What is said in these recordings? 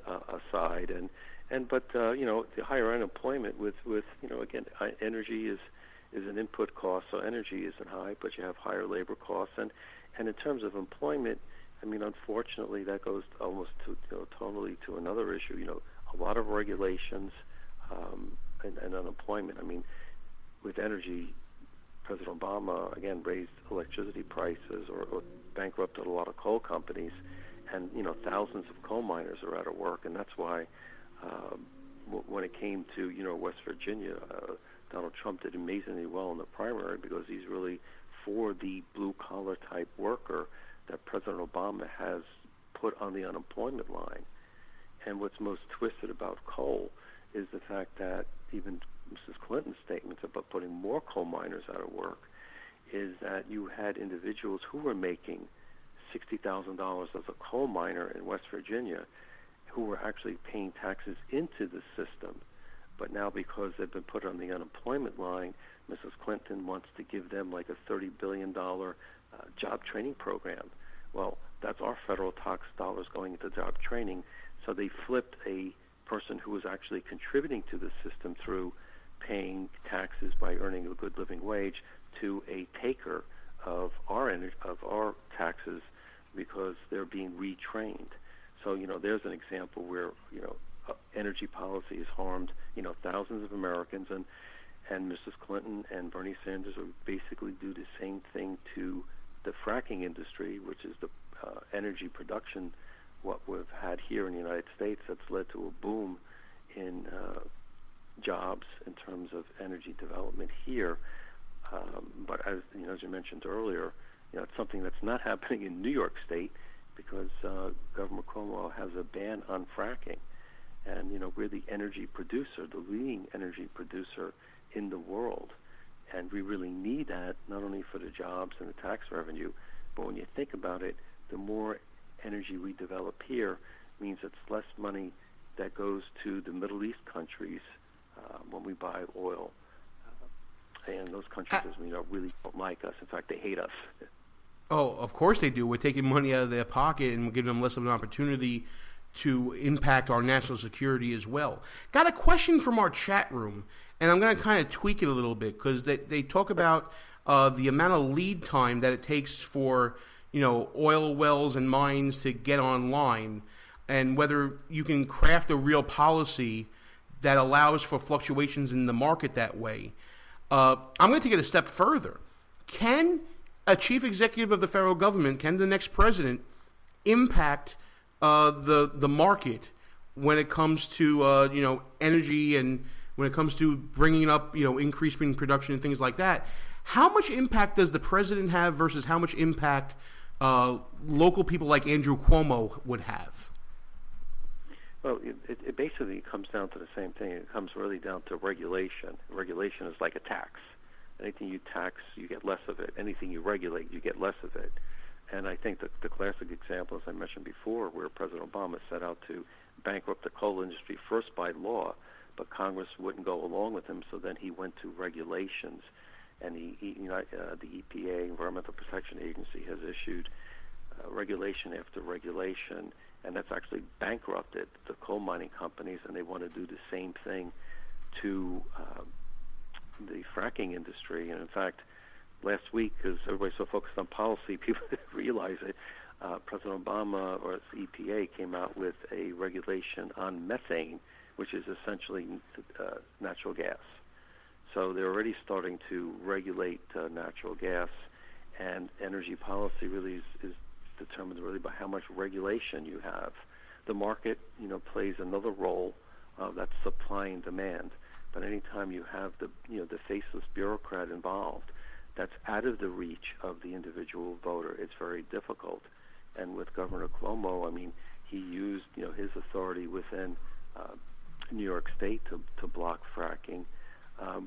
aside, but the higher unemployment with again, energy is an input cost, so energy isn't high, but you have higher labor costs, and in terms of employment, I mean, unfortunately, that goes almost to totally to another issue. A lot of regulations and unemployment. I mean, with energy, President Obama again raised electricity prices or bankrupted a lot of coal companies, and thousands of coal miners are out of work, and that's why when it came to West Virginia, Donald Trump did amazingly well in the primary because he's really for the blue collar type worker that President Obama has put on the unemployment line. And what's most twisted about coal is the fact that even Mrs. Clinton's statements about putting more coal miners out of work is that you had individuals who were making $60,000 as a coal miner in West Virginia who were actually paying taxes into the system. But now because they've been put on the unemployment line, Mrs. Clinton wants to give them like a $30 billion job training program. Well, that's our federal tax dollars going into job training. So they flipped a person who was actually contributing to the system through paying taxes by earning a good living wage to a taker of our taxes because they're being retrained. So, there's an example where, energy policy has harmed, thousands of Americans, and Mrs. Clinton and Bernie Sanders will basically do the same thing to the fracking industry, which is the energy production, what we've had here in the United States that's led to a boom in jobs in terms of energy development here. But as you mentioned earlier, it's something that's not happening in New York State because Governor Cuomo has a ban on fracking. And, we're the energy producer, the leading energy producer in the world. And we really need that, not only for the jobs and the tax revenue, but when you think about it, the more energy we develop here means it's less money that goes to the Middle East countries when we buy oil. And those countries, as we know, really don't like us. In fact, they hate us. Oh, of course they do. We're taking money out of their pocket and we're giving them less of an opportunity to impact our national security as well. Got a question from our chat room, and I'm going to kind of tweak it a little bit because they talk about the amount of lead time that it takes for oil wells and mines to get online, and whether you can craft a real policy that allows for fluctuations in the market that way. I'm going to take it a step further. Can a chief executive of the federal government, can the next president impact the market when it comes to energy and when it comes to bringing up increasing production and things like that? How much impact does the president have versus how much impact local people like Andrew Cuomo would have? Well, it basically comes down to the same thing. It comes really down to regulation. Regulation is like a tax. Anything you tax, you get less of it. Anything you regulate, you get less of it. And I think that the classic example, as I mentioned before, where President Obama set out to bankrupt the coal industry first by law, but Congress wouldn't go along with him, so then he went to regulations. And the EPA, Environmental Protection Agency, has issued regulation after regulation, and that's actually bankrupted the coal mining companies, and they want to do the same thing to the fracking industry. And in fact, last week, because everybody's so focused on policy, people didn't realize it, President Obama or the EPA came out with a regulation on methane, which is essentially natural gas. So they're already starting to regulate natural gas, and energy policy really is determined really by how much regulation you have. The market, plays another role, that's supply and demand. But anytime you have the faceless bureaucrat involved, that's out of the reach of the individual voter. It's very difficult. And with Governor Cuomo, I mean, he used his authority within New York State to block fracking,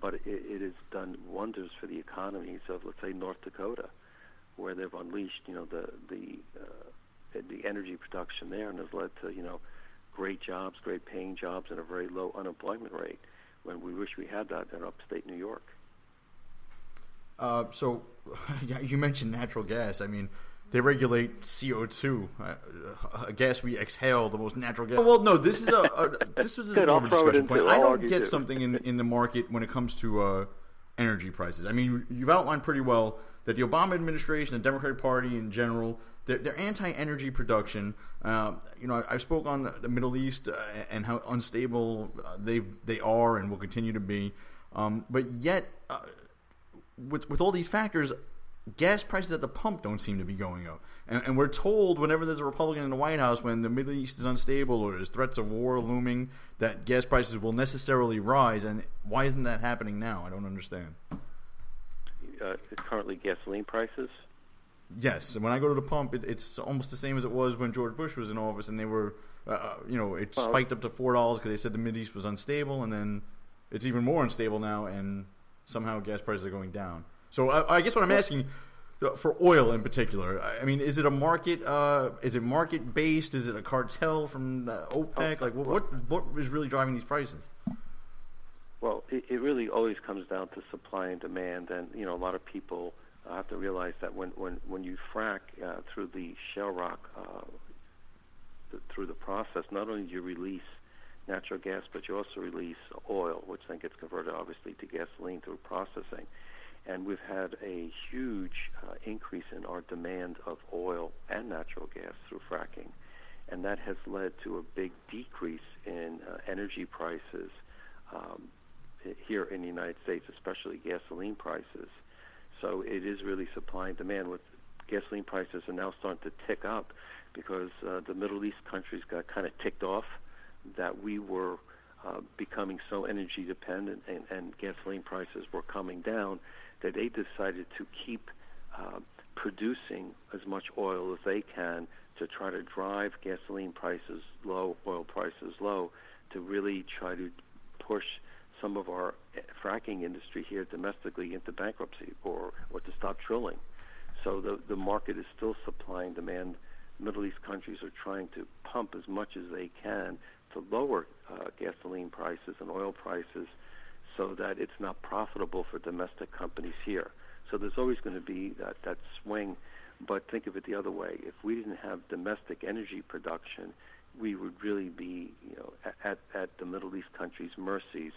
but it has done wonders for the economies of, let's say, North Dakota, where they've unleashed the energy production there, and has led to great jobs, great paying jobs, and a very low unemployment rate. When we wish we had that in upstate New York. So you mentioned natural gas. I mean, they regulate CO2, a gas we exhale, the most natural gas. Well, no, this is this is more of a discussion point. I don't get something in the market when it comes to energy prices. I mean, you've outlined pretty well that the Obama administration, the Democratic Party in general, they're anti-energy production. I spoke on the Middle East and how unstable they are and will continue to be. But yet, with all these factors, gas prices at the pump don't seem to be going up. And we're told whenever there's a Republican in the White House, when the Middle East is unstable or there's threats of war looming, that gas prices will necessarily rise. And why isn't that happening now? I don't understand. Currently gasoline prices? Yes. When I go to the pump, it's almost the same as it was when George Bush was in office, and they were, it spiked up to $4 because they said the Middle East was unstable, and then it's even more unstable now, and somehow gas prices are going down. So I guess what I'm asking, for oil in particular, I mean, is it a market? Is it market based? Is it a cartel from OPEC? What is really driving these prices? Well, it really always comes down to supply and demand, and a lot of people have to realize that when you frack through the shale rock, through the process, not only do you release natural gas, but you also release oil, which then gets converted, obviously, to gasoline through processing. And we've had a huge increase in our demand of oil and natural gas through fracking, and that has led to a big decrease in energy prices here in the United States, especially gasoline prices. So it is really supply and demand. With gasoline prices are now starting to tick up because the Middle East countries got kind of ticked off that we were becoming so energy dependent and gasoline prices were coming down that they decided to keep producing as much oil as they can to try to drive gasoline prices low, oil prices low, to really try to push some of our fracking industry here domestically into bankruptcy or to stop drilling. So the market is still supply and demand. Middle East countries are trying to pump as much as they can to lower gasoline prices and oil prices so that it's not profitable for domestic companies here. So there's always going to be that swing, but think of it the other way. If we didn't have domestic energy production, we would really be at the Middle East countries' mercies.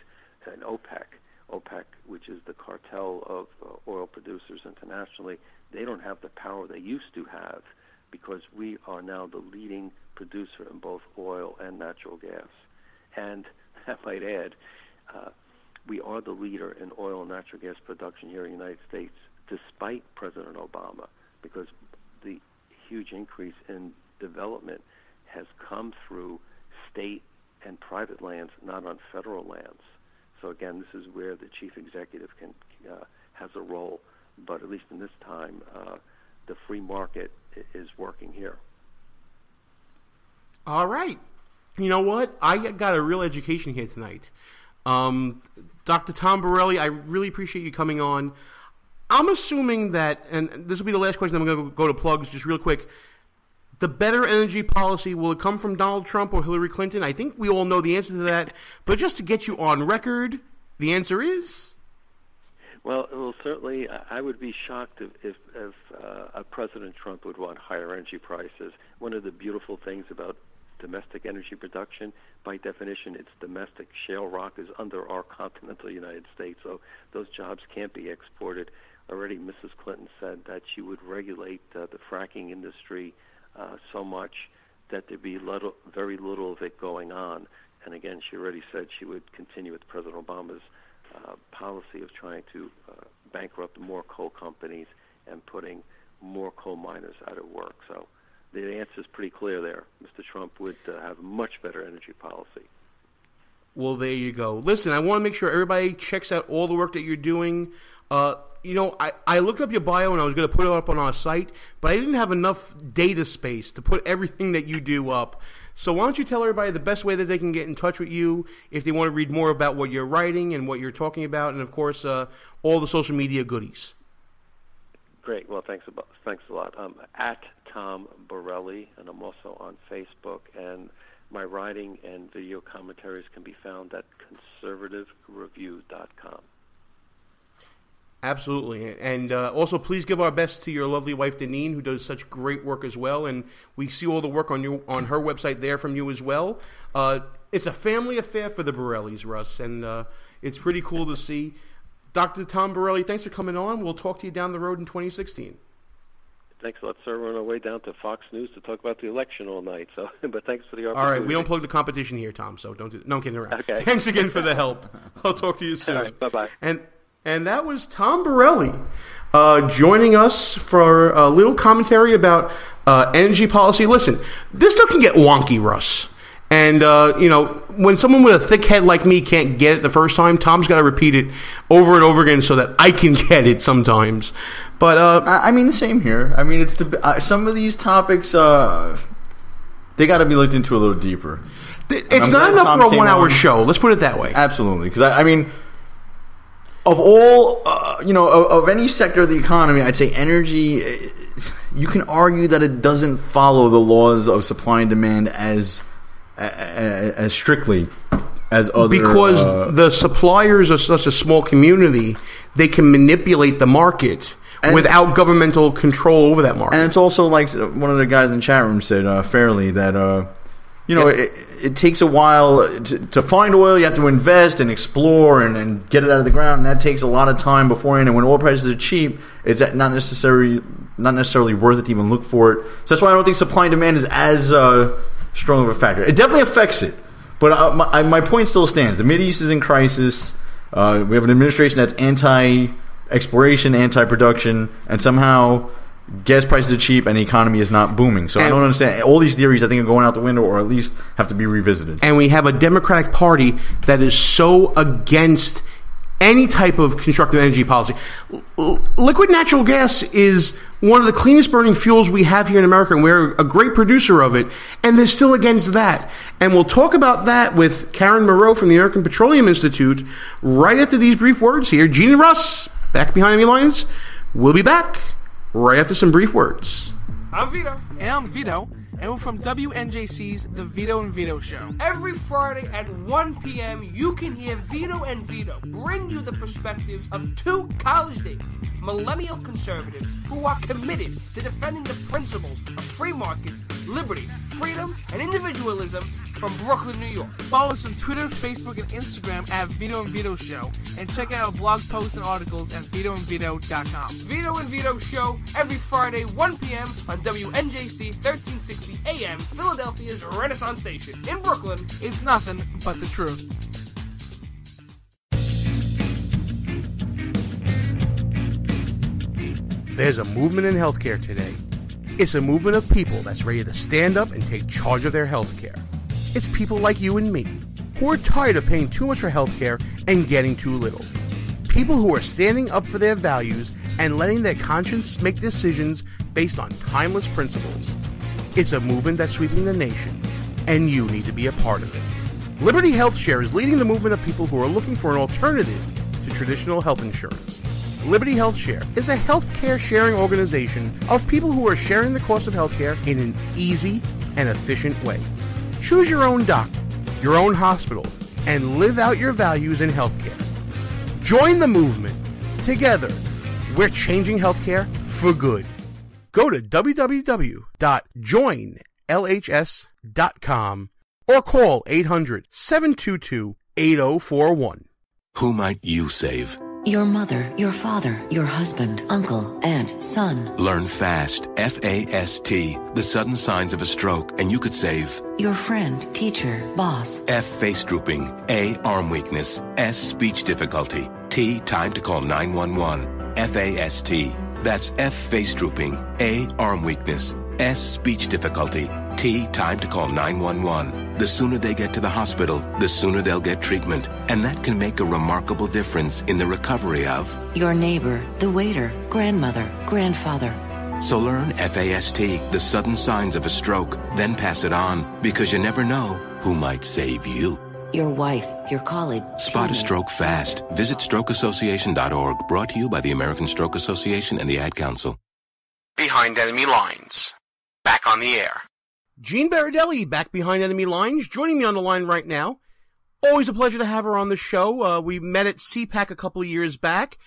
And OPEC, which is the cartel of oil producers internationally, they don't have the power they used to have because we are now the leading producer in both oil and natural gas. And I might add, we are the leader in oil and natural gas production here in the United States, despite President Obama, because the huge increase in development has come through state and private lands, not on federal lands. So again, this is where the chief executive has a role, but at least in this time, the free market is working here. All right. You know what? I got a real education here tonight. Dr. Tom Borelli, I really appreciate you coming on. I'm assuming that, and this will be the last question, I'm going to go to plugs just real quick. The better energy policy, will it come from Donald Trump or Hillary Clinton? I think we all know the answer to that. But just to get you on record, the answer is? Well, certainly I would be shocked if President Trump would want higher energy prices. One of the beautiful things about domestic energy production, by definition, it's domestic. Shale rock is under our continental United States, so those jobs can't be exported. Already Mrs. Clinton said that she would regulate the fracking industry so much that there'd be very little of it going on. And again, she already said she would continue with President Obama's policy of trying to bankrupt more coal companies and putting more coal miners out of work. So the answer is pretty clear there. Mr. Trump would have much better energy policy. Well, there you go. Listen, I want to make sure everybody checks out all the work that you're doing. I looked up your bio and I was going to put it up on our site, but I didn't have enough data space to put everything that you do up. So why don't you tell everybody the best way that they can get in touch with you if they want to read more about what you're writing and what you're talking about, and, of course, all the social media goodies. Great. Well, thanks a lot. I'm at Tom Borelli, and I'm also on Facebook, and my writing and video commentaries can be found at conservativereview.com. Absolutely. And also, please give our best to your lovely wife, Deneen, who does such great work as well. And we see all the work on her website there from you as well. It's a family affair for the Borellis, Russ, and it's pretty cool to see. Dr. Tom Borelli, thanks for coming on. We'll talk to you down the road in 2016. Thanks a lot, sir. We're on our way down to Fox News to talk about the election all night. So, but thanks for the opportunity. All right, we don't plug the competition here, Tom. So don't do. No, I'm kidding around. Okay. Thanks again for the help. I'll talk to you soon. All right, bye-bye. And that was Tom Borelli joining us for a little commentary about energy policy. Listen, this stuff can get wonky, Russ. And, when someone with a thick head like me can't get it the first time, Tom's got to repeat it over and over again so that I can get it sometimes. But the same here. I mean, it's some of these topics, they got to be looked into a little deeper. It's not enough for a 1-hour show. Let's put it that way. Absolutely. Because, of all, of any sector of the economy, I'd say energy, you can argue that it doesn't follow the laws of supply and demand as strictly as other... Because the suppliers are such a small community, they can manipulate the market without governmental control over that market. And it's also like one of the guys in the chat room said fairly that... it takes a while to find oil. You have to invest and explore and get it out of the ground, and that takes a lot of time beforehand. And when oil prices are cheap, it's not necessarily worth it to even look for it. So that's why I don't think supply and demand is as strong of a factor. It definitely affects it, but my point still stands. The Mideast is in crisis. We have an administration that's anti-exploration, anti-production, and somehow gas prices are cheap and the economy is not booming. So I don't understand. All these theories, I think, are going out the window or at least have to be revisited. And we have a Democratic Party that is so against any type of constructive energy policy. Liquid natural gas is one of the cleanest burning fuels we have here in America, and we're a great producer of it, and they're still against that. And we'll talk about that with Karen Moreau from the American Petroleum Institute right after these brief words here. Gene and Russ, back behind enemy lines. We'll be back right after some brief words. I'm Vito. And I'm Vito. And we're from WNJC's The Vito and Vito Show. Every Friday at 1 p.m., you can hear Vito and Vito bring you the perspectives of two college-age millennial conservatives who are committed to defending the principles of free markets, liberty, freedom, and individualism from Brooklyn, New York. Follow us on Twitter, Facebook, and Instagram at Vito and Vito Show. And check out our blog posts and articles at vitoandvito.com. Vito and Vito Show every Friday, 1 p.m. on WNJC 1360 AM, Philadelphia's Renaissance Station. In Brooklyn, it's nothing but the truth. There's a movement in healthcare today. It's a movement of people that's ready to stand up and take charge of their healthcare. It's people like you and me who are tired of paying too much for healthcare and getting too little. People who are standing up for their values and letting their conscience make decisions based on timeless principles. It's a movement that's sweeping the nation, and you need to be a part of it. Liberty HealthShare is leading the movement of people who are looking for an alternative to traditional health insurance. Liberty HealthShare is a healthcare sharing organization of people who are sharing the cost of healthcare in an easy and efficient way. Choose your own doctor, your own hospital, and live out your values in healthcare. Join the movement. Together, we're changing healthcare for good. Go to www.joinlhs.com or call 800-722-8041. Who might you save? Your mother, your father, your husband, uncle, aunt, son. Learn FAST, F-A-S-T, the sudden signs of a stroke, and you could save. Your friend, teacher, boss. F, face drooping. A, arm weakness. S, speech difficulty. T, time to call 911. F-A-S-T. That's F, face drooping. A, arm weakness. S, speech difficulty. T, time to call 911. The sooner they get to the hospital, the sooner they'll get treatment. And that can make a remarkable difference in the recovery of your neighbor, the waiter, grandmother, grandfather. So learn FAST, the sudden signs of a stroke, then pass it on, because you never know who might save you. Your wife, your colleague. Spot a stroke fast. Visit strokeassociation.org. Brought to you by the American Stroke Association and the Ad Council. Behind enemy lines. Back on the air. Jean Baradelli, back behind enemy lines, joining me on the line right now. Always a pleasure to have her on the show. We met at CPAC a couple of years back.